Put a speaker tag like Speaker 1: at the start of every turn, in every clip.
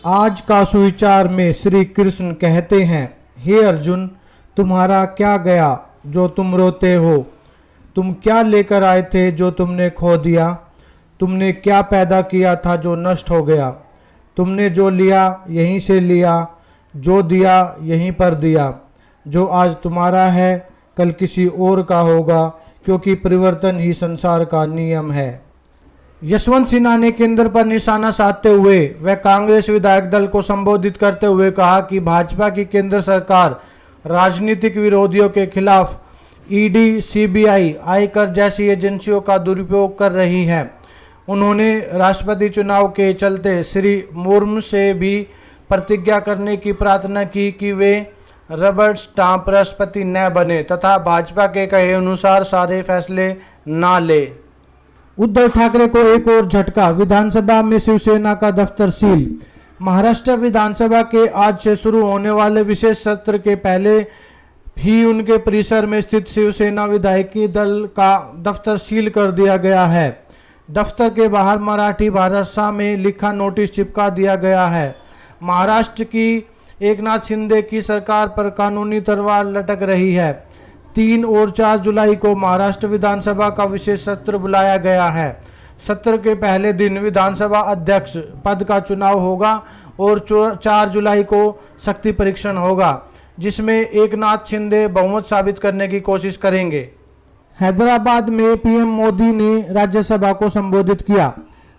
Speaker 1: आज का सुविचार में श्री कृष्ण कहते हैं, हे अर्जुन, तुम्हारा क्या गया जो तुम रोते हो? तुम क्या लेकर आए थे जो तुमने खो दिया? तुमने क्या पैदा किया था जो नष्ट हो गया? तुमने जो लिया यहीं से लिया, जो दिया यहीं पर दिया। जो आज तुम्हारा है कल किसी और का होगा, क्योंकि परिवर्तन ही संसार का नियम है। यशवंत सिन्हा ने केंद्र पर निशाना साधते हुए व कांग्रेस विधायक दल को संबोधित करते हुए कहा कि भाजपा की केंद्र सरकार राजनीतिक विरोधियों के खिलाफ ईडी, सीबीआई, आयकर जैसी एजेंसियों का दुरुपयोग कर रही है। उन्होंने राष्ट्रपति चुनाव के चलते श्री मुर्मू से भी प्रतिज्ञा करने की प्रार्थना की कि वे रबर स्टाम्प राष्ट्रपति न बने तथा भाजपा के कहे अनुसार सारे फैसले न ले। उद्धव ठाकरे को एक और झटका, विधानसभा में शिवसेना का दफ्तर सील। महाराष्ट्र विधानसभा के आज से शुरू होने वाले विशेष सत्र के पहले ही उनके परिसर में स्थित शिवसेना विधायकी दल का दफ्तर सील कर दिया गया है। दफ्तर के बाहर मराठी भाषा में लिखा नोटिस चिपका दिया गया है। महाराष्ट्र की एकनाथ शिंदे की सरकार पर कानूनी तलवार लटक रही है। 3 और 4 जुलाई को महाराष्ट्र विधानसभा का विशेष सत्र बुलाया गया है। सत्र के पहले दिन विधानसभा अध्यक्ष पद का चुनाव होगा और 4 जुलाई को शक्ति परीक्षण होगा, जिसमें एकनाथ शिंदे बहुमत साबित करने की कोशिश करेंगे। हैदराबाद में पीएम मोदी ने राज्यसभा को संबोधित किया।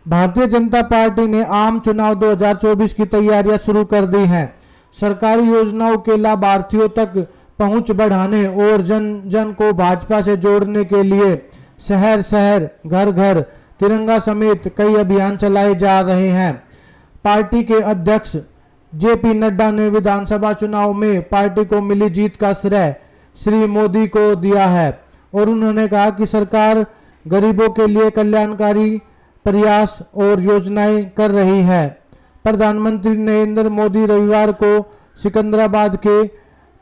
Speaker 1: भारतीय जनता पार्टी ने आम चुनाव 2024 की तैयारियां शुरू कर दी हैं। सरकारी योजनाओं के लाभार्थियों तक पहुंच बढ़ाने और जन जन को भाजपा से जोड़ने के लिए शहर शहर, घर घर तिरंगा समेत कई अभियान चलाए जा रहे हैं। पार्टी के अध्यक्ष जेपी नड्डा ने विधानसभा चुनाव में पार्टी को मिली जीत का श्रेय श्री मोदी को दिया है और उन्होंने कहा कि सरकार गरीबों के लिए कल्याणकारी प्रयास और योजनाएं कर रही है। प्रधानमंत्री नरेंद्र मोदी रविवार को सिकंदराबाद के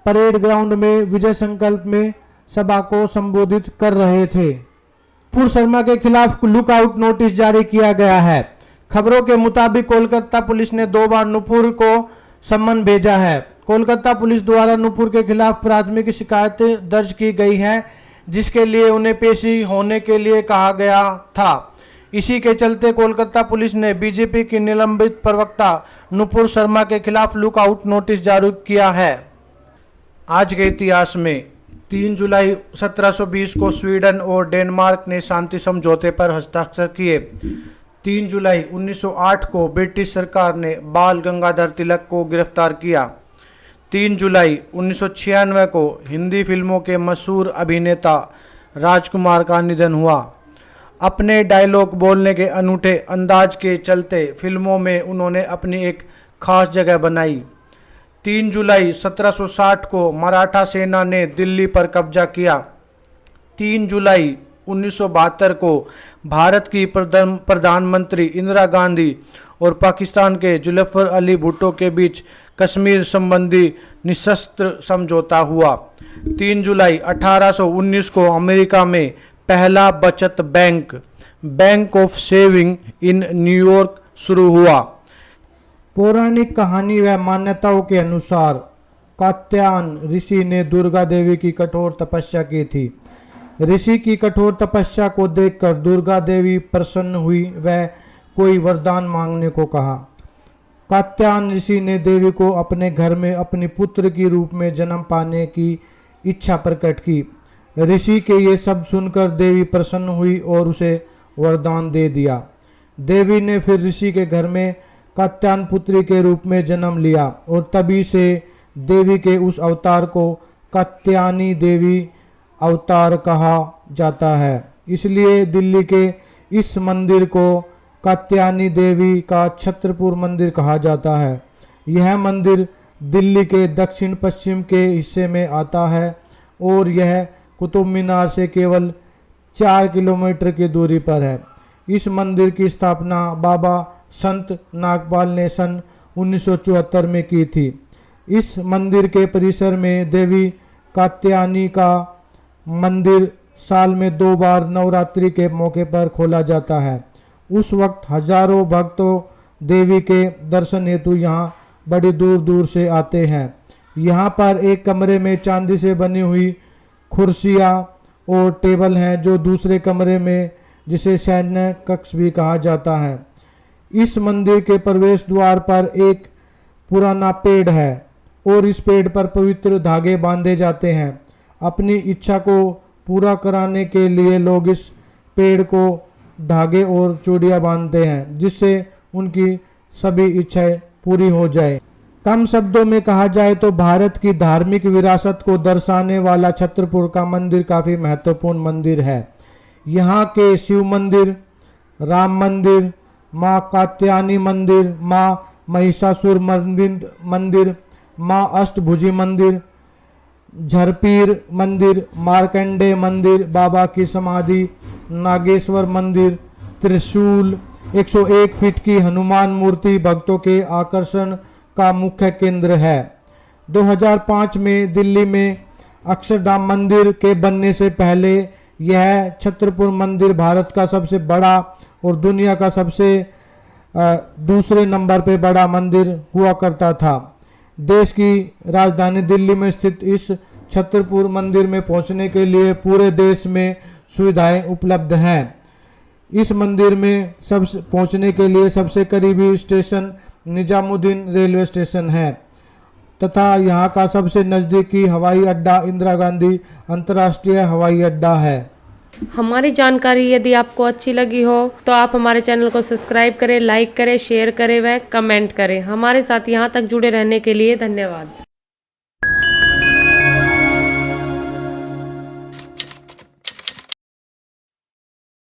Speaker 1: परेड ग्राउंड में विजय संकल्प में सभा को संबोधित कर रहे थे। नुपुर शर्मा के खिलाफ लुकआउट नोटिस जारी किया गया है। खबरों के मुताबिक कोलकाता पुलिस ने 2 बार नुपुर को सम्मन भेजा है। कोलकाता पुलिस द्वारा नुपुर के खिलाफ प्राथमिक शिकायतें दर्ज की गई हैं, जिसके लिए उन्हें पेशी होने के लिए कहा गया था। इसी के चलते कोलकाता पुलिस ने बीजेपी की निलंबित प्रवक्ता नुपुर शर्मा के खिलाफ लुकआउट नोटिस जारी किया है। आज के इतिहास में 3 जुलाई 1720 को स्वीडन और डेनमार्क ने शांति समझौते पर हस्ताक्षर किए। 3 जुलाई 1908 को ब्रिटिश सरकार ने बाल गंगाधर तिलक को गिरफ्तार किया। 3 जुलाई 1996 को हिंदी फिल्मों के मशहूर अभिनेता राजकुमार का निधन हुआ। अपने डायलॉग बोलने के अनूठे अंदाज के चलते फिल्मों में उन्होंने अपनी एक खास जगह बनाई। 3 जुलाई 1760 को मराठा सेना ने दिल्ली पर कब्जा किया। 3 जुलाई 1972 को भारत की प्रधानमंत्री इंदिरा गांधी और पाकिस्तान के जुल्फिकार अली भुट्टो के बीच कश्मीर संबंधी निशस्त्र समझौता हुआ। 3 जुलाई 1819 को अमेरिका में पहला बचत bank of saving in New York शुरू हुआ। पौराणिक कहानी व मान्यताओं के अनुसार कात्यायन ऋषि ने दुर्गा देवी की कठोर तपस्या की थी। ऋषि की कठोर तपस्या को देखकर दुर्गा देवी प्रसन्न हुई व कोई वरदान मांगने को कहा। कात्यायन ऋषि ने देवी को अपने घर में अपनी पुत्र की रूप में जन्म पाने की इच्छा प्रकट की। ऋषि के ये शब्द सुनकर देवी प्रसन्न हुई और उसे वरदान दे दिया। देवी ने फिर ऋषि के घर में कात्यायन पुत्री के रूप में जन्म लिया और तभी से देवी के उस अवतार को कात्यायनी देवी अवतार कहा जाता है। इसलिए दिल्ली के इस मंदिर को कात्यायनी देवी का छत्रपुर मंदिर कहा जाता है। यह मंदिर दिल्ली के दक्षिण पश्चिम के हिस्से में आता है और यह कुतुब मीनार से केवल 4 किलोमीटर की दूरी पर है। इस मंदिर की स्थापना बाबा संत नागपाल ने सन 1974 में की थी। इस मंदिर के परिसर में देवी कात्यायनी का मंदिर साल में 2 बार नवरात्रि के मौके पर खोला जाता है। उस वक्त हजारों भक्तों देवी के दर्शन हेतु यहाँ बड़ी दूर दूर से आते हैं। यहाँ पर एक कमरे में चांदी से बनी हुई कुर्सियाँ और टेबल हैं, जो दूसरे कमरे में जिसे सैन्य कक्ष भी कहा जाता है। इस मंदिर के प्रवेश द्वार पर एक पुराना पेड़ है और इस पेड़ पर पवित्र धागे बांधे जाते हैं। अपनी इच्छा को पूरा कराने के लिए लोग इस पेड़ को धागे और चूड़ियाँ बांधते हैं, जिससे उनकी सभी इच्छाएं पूरी हो जाए। कम शब्दों में कहा जाए तो भारत की धार्मिक विरासत को दर्शाने वाला छतरपुर का मंदिर काफ़ी महत्वपूर्ण मंदिर है। यहाँ के शिव मंदिर, राम मंदिर, माँ कात्यायनी मंदिर, माँ महिषासुर मंदिर, माँ अष्टभुजी मंदिर, झरपीर मंदिर, मार्कंडेय मंदिर, बाबा की समाधि, नागेश्वर मंदिर, त्रिशूल, 101 फीट की हनुमान मूर्ति भक्तों के आकर्षण का मुख्य केंद्र है। 2005 में दिल्ली में अक्षरधाम मंदिर के बनने से पहले यह छतरपुर मंदिर भारत का सबसे बड़ा और दुनिया का सबसे दूसरे नंबर पे बड़ा मंदिर हुआ करता था। देश की राजधानी दिल्ली में स्थित इस छतरपुर मंदिर में पहुंचने के लिए पूरे देश में सुविधाएं उपलब्ध हैं। इस मंदिर में पहुंचने के लिए सबसे करीबी स्टेशन निजामुद्दीन रेलवे स्टेशन है तथा यहाँ का सबसे नज़दीकी हवाई अड्डा इंदिरा गांधी अंतर्राष्ट्रीय हवाई अड्डा है।
Speaker 2: हमारी जानकारी यदि आपको अच्छी लगी हो तो आप हमारे चैनल को सब्सक्राइब करें, लाइक करें, शेयर करें व कमेंट करें। हमारे साथ यहाँ तक जुड़े रहने के लिए धन्यवाद।